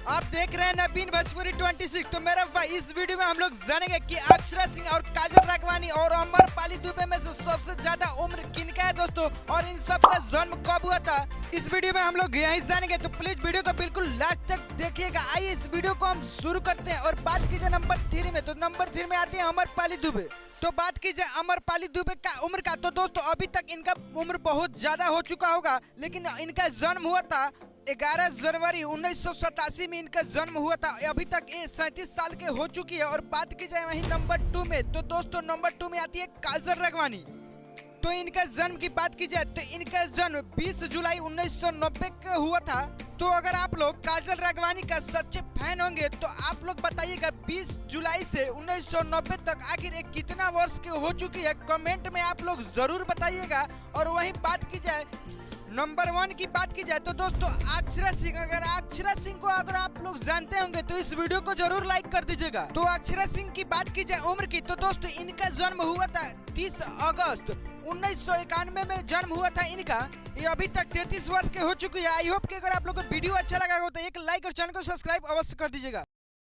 आप देख रहे हैं नवीन भोजपुरी 26। तो मेरा भाई इस वीडियो में हम लोग जानेंगे कि अक्षरा सिंह और काजल राघवानी और अमरपाली दुबे में से सबसे ज्यादा उम्र किनका है दोस्तों, और इन सब का जन्म कब हुआ था। इस वीडियो में हम लोग यही जानेंगे, तो प्लीज वीडियो को बिल्कुल लास्ट तक देखिएगा। आइए इस वीडियो को हम शुरू करते हैं और बात कीजिए नंबर 3 में। तो नंबर 3 में आती है अमरपाली दुबे। तो बात कीजिए अमरपाली दुबे का उम्र का, तो दोस्तों अभी तक इनका उम्र बहुत ज्यादा हो चुका होगा, लेकिन इनका जन्म हुआ था 11 जनवरी 1987 में इनका जन्म हुआ था। अभी तक ये 37 साल के हो चुकी है। और बात की जाए वहीं नंबर 2 में, तो दोस्तों नंबर 2 में आती है काजल राघवानी। तो इनका जन्म की बात की जाए तो इनका जन्म 20 जुलाई 1990 का हुआ था। तो अगर आप लोग काजल राघवानी का सच्चे फैन होंगे तो आप लोग बताइएगा 20 जुलाई से 1990 तक आखिर एक कितना वर्ष की हो चुकी है, कमेंट में आप लोग जरूर बताइएगा। और वहीं बात की जाए नंबर 1 की बात की जाए तो दोस्तों अक्षरा सिंह। अगर अक्षरा सिंह को अगर आप लोग जानते होंगे तो इस वीडियो को जरूर लाइक कर दीजिएगा। तो अक्षरा सिंह की बात की जाए उम्र की, तो दोस्तों इनका जन्म हुआ था 30 अगस्त 1991 में जन्म हुआ था इनका। ये अभी तक 33 वर्ष के हो चुकी है। आई होप कि अगर आप लोगों को वीडियो अच्छा लगा हो तो एक लाइक और चैनल को सब्सक्राइब अवश्य कर दीजिएगा।